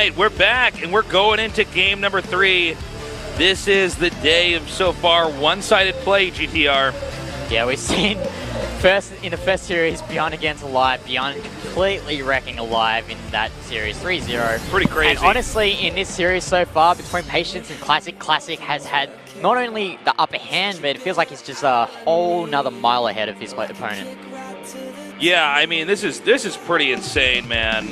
right, we're back, and we're going into game number 3. This is the day of, so far, one-sided play, GTR. Yeah, we've seen in the first series, Beyond against Alive, Beyond completely wrecking Alive in that series, 3-0. Pretty crazy. And honestly, in this series so far, between Patience and Classic, Classic has had not only the upper hand, but it feels like he's just a whole nother mile ahead of his opponent. Yeah, I mean, this is pretty insane, man.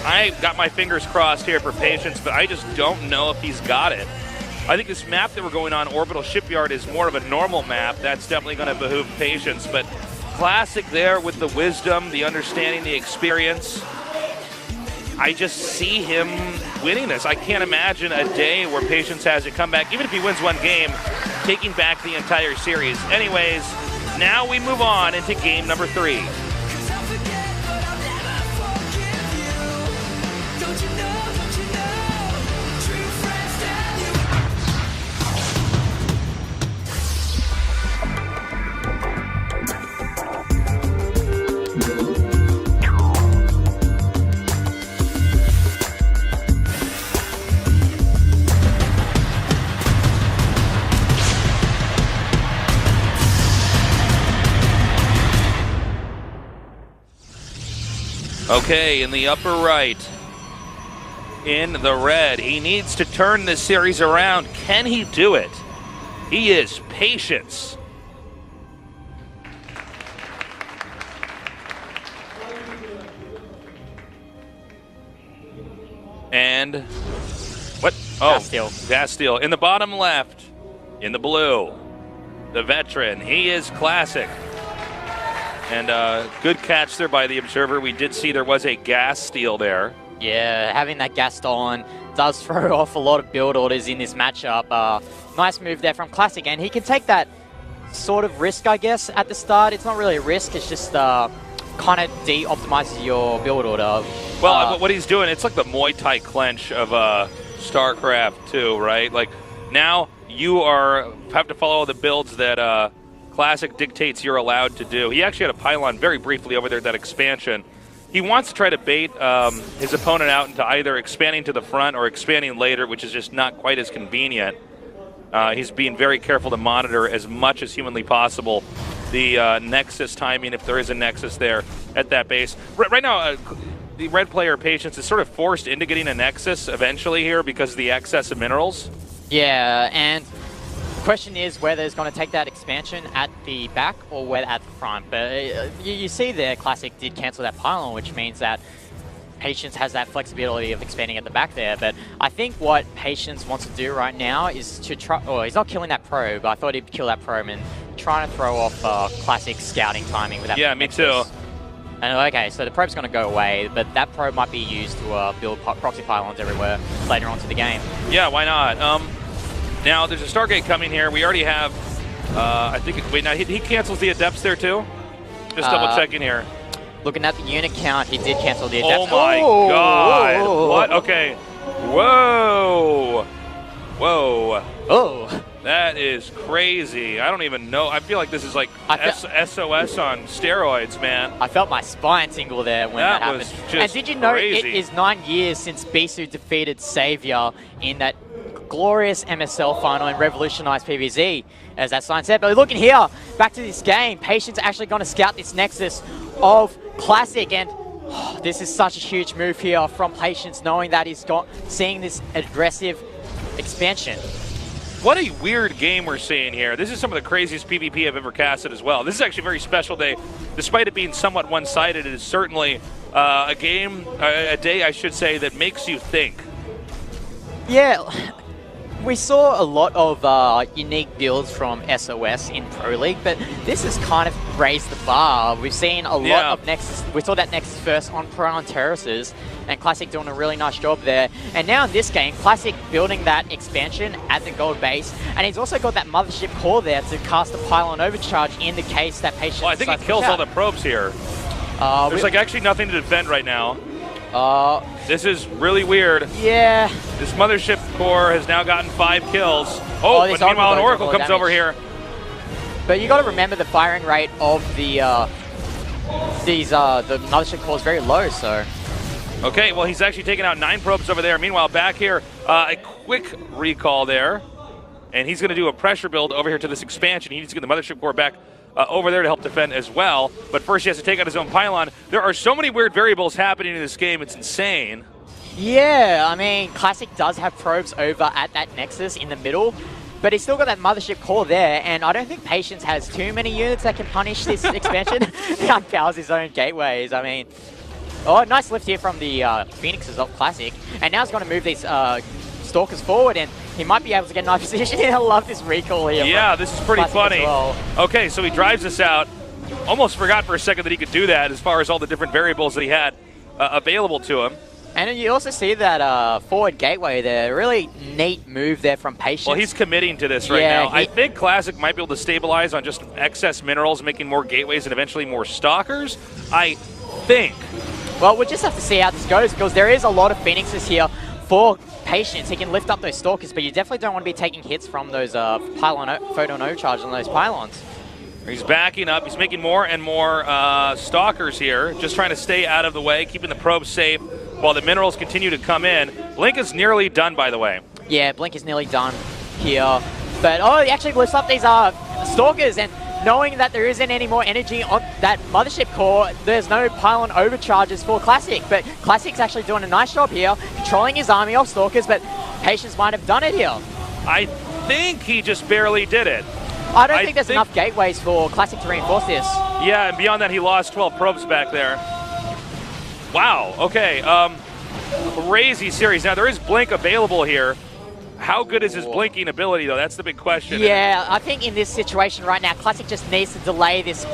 I got my fingers crossed here for Patience, but I just don't know if he's got it. I think this map that we're going on, Orbital Shipyard, is more of a normal map. That's definitely going to behoove Patience, but Classic there with the wisdom, the understanding, the experience. I just see him winning this. I can't imagine a day where Patience has a comeback, even if he wins one game, taking back the entire series. Anyways, now we move on into game number 3. Okay, in the upper right, in the red, he needs to turn this series around. Can he do it? He is Patience. And what? Oh, Gasteel. In the bottom left, in the blue, the veteran. He is Classic. And good catch there by the Observer. We did see there was a gas steal there. Yeah, having that gas stolen does throw off a lot of build orders in this matchup. Nice move there from Classic, and he can take that sort of risk, I guess, at the start. It's not really a risk, it's just kind of de-optimizes your build order. Well, what he's doing, it's like the Muay Thai clench of StarCraft 2, right? Like, now you have to follow the builds that Classic dictates you're allowed to do. He actually had a pylon very briefly over there, that expansion. He wants to try to bait his opponent out into either expanding to the front or expanding later, which is just not quite as convenient. He's being very careful to monitor as much as humanly possible the Nexus timing, if there is a Nexus there at that base. Right now, the red player Patience is sort of forced into getting a Nexus eventually here because of the excess of minerals. Yeah, and the question is whether it's going to take that expansion at the back or whether at the front. But you see there, Classic did cancel that pylon, which means that Patience has that flexibility of expanding at the back there. But I think what Patience wants to do right now is to try... Oh, he's not killing that probe. I thought he'd kill that probe and trying to throw off Classic scouting timing with that. Yeah, me too. And okay, so the probe's going to go away, but that probe might be used to build proxy pylons everywhere later on to the game. Yeah, why not? Now, there's a Stargate coming here. We already have, I think, wait, now he cancels the Adepts there too? Just double checking here. Looking at the unit count, he did cancel the Adepts. Oh my God. Whoa. What? Okay. Whoa. Whoa. Oh. That is crazy. I don't even know. I feel like this is like SOS on steroids, man. I felt my spine tingle there when that happened. Was just and did you know crazy. It is 9 years since Bisu defeated Savior in that glorious MSL final and revolutionized PvZ, as that sign said. But looking here, back to this game, Patience actually going to scout this Nexus of Classic, and this is such a huge move here from Patience, knowing that he's seeing this aggressive expansion. What a weird game we're seeing here. This is some of the craziest PvP I've ever casted as well. This is actually a very special day. Despite it being somewhat one-sided, it is certainly a day, I should say, that makes you think. Yeah. We saw a lot of unique builds from SOS in Pro League, but this has kind of raised the bar. We've seen a lot of Nexus. We saw that Nexus first on Piranha Terraces, and Classic doing a really nice job there. And now in this game, Classic building that expansion at the gold base, and he's also got that Mothership core there to cast a pylon overcharge in the case that Patience... Well, I think he kills all the probes here. There's like actually nothing to defend right now. This is really weird. Yeah. This Mothership core has now gotten 5 kills. Oh, but meanwhile an Oracle comes over here. But you got to remember the firing rate of the Mothership core is very low, so... Okay, well, he's actually taken out 9 probes over there. Meanwhile, back here, a quick recall there. And he's going to do a pressure build over here to this expansion. He needs to get the mothership core back over there to help defend as well. But first he has to take out his own pylon. There are so many weird variables happening in this game. It's insane. Yeah, I mean, Classic does have probes over at that Nexus in the middle, but he's still got that mothership core there, and I don't think Patience has too many units that can punish this expansion. He unpowers his own gateways. I mean, oh, nice lift here from the Phoenixes of Classic, and now he's going to move these Stalkers forward, and he might be able to get a nice position. I love this recall here. Yeah, this is pretty funny. Well. Okay, so he drives this out. Almost forgot for a second that he could do that as far as all the different variables that he had available to him. And you also see that forward gateway there. Really neat move there from Patience. Well, he's committing to this right now. I think Classic might be able to stabilize on just excess minerals, making more gateways and eventually more stalkers. I think. Well, we'll just have to see how this goes, because there is a lot of Phoenixes here for Patience. He can lift up those stalkers, but you definitely don't want to be taking hits from those photon overcharge on those pylons. He's backing up. He's making more and more stalkers here, just trying to stay out of the way, keeping the probes safe while the minerals continue to come in. Blink is nearly done, by the way. Yeah, Blink is nearly done here. But, oh, he actually lifts up these stalkers, and knowing that there isn't any more energy on that mothership core, there's no pylon overcharges for Classic. But Classic's actually doing a nice job here, controlling his army of stalkers, but Patience might have done it here. I think he just barely did it. I don't think there's enough gateways for Classic to reinforce this. Yeah, and beyond that, he lost 12 probes back there. Wow, okay. Crazy series. Now, there is Blink available here. How good is his blinking ability, though? That's the big question. Yeah, I think in this situation right now, Classic just needs to delay this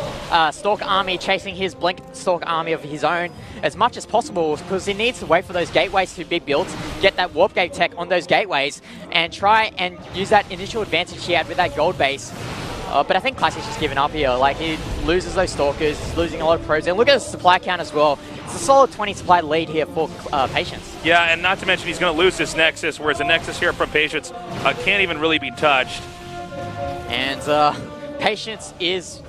Stalker army chasing his Blink Stalker army of his own as much as possible, because he needs to wait for those gateways to be built, get that Warp Gate tech on those gateways, and try and use that initial advantage he had with that gold base. But I think Classic's just giving up here. Like, he loses those Stalkers, he's losing a lot of probes. And look at the supply count as well. It's a solid 20 supply lead here for Patience. Yeah, and not to mention he's going to lose this Nexus, whereas the Nexus here from Patience can't even really be touched. And Patience is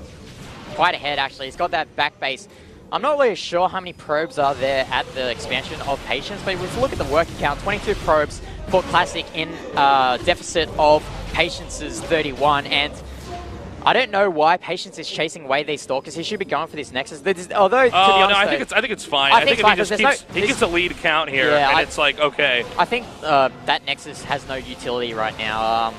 quite ahead, actually. He's got that back base. I'm not really sure how many probes are there at the expansion of Patience, but if we look at the working count, 22 probes for Classic in deficit of Patience's 31. And I don't know why Patience is chasing away these stalkers. He should be going for this Nexus. Although, to be honest, no, I think it's fine. I think if he gets a lead count here, and it's like, okay. I think that Nexus has no utility right now.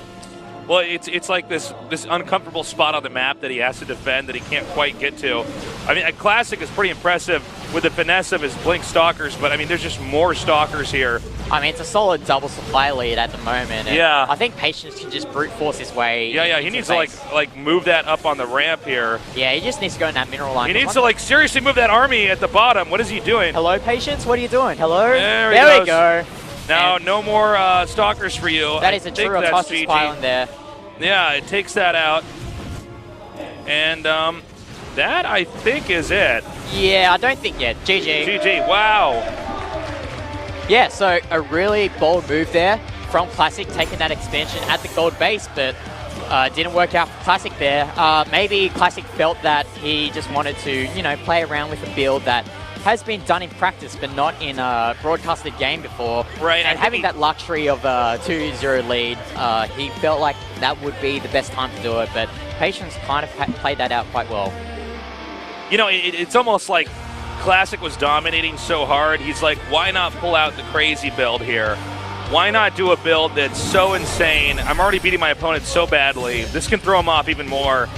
Well, it's like this uncomfortable spot on the map that he has to defend that he can't quite get to. I mean, a Classic is pretty impressive with the finesse of his Blink Stalkers, but I mean, there's just more Stalkers here. I mean, it's a solid double supply lead at the moment. And yeah. I think Patience can just brute force his way. Yeah, he needs to like move that up on the ramp here. Yeah, he just needs to go in that mineral line. He needs to like seriously move that army at the bottom. What is he doing? Hello, Patience. What are you doing? Hello. There we go. Now, no more Stalkers for you. That is a true Autonomous pylon there. Yeah, it takes that out. And that, I think, is it. Yeah, I don't think yet. GG. GG, wow. Yeah, so a really bold move there from Classic, taking that expansion at the gold base, but didn't work out for Classic there. Maybe Classic felt that he just wanted to, you know, play around with a build that has been done in practice, but not in a broadcasted game before. Right. And having that luxury of a 2-0 lead, he felt like that would be the best time to do it, but Patience kind of played that out quite well. You know, it's almost like Classic was dominating so hard, he's like, why not pull out the crazy build here? Why not do a build that's so insane? I'm already beating my opponent so badly. This can throw him off even more.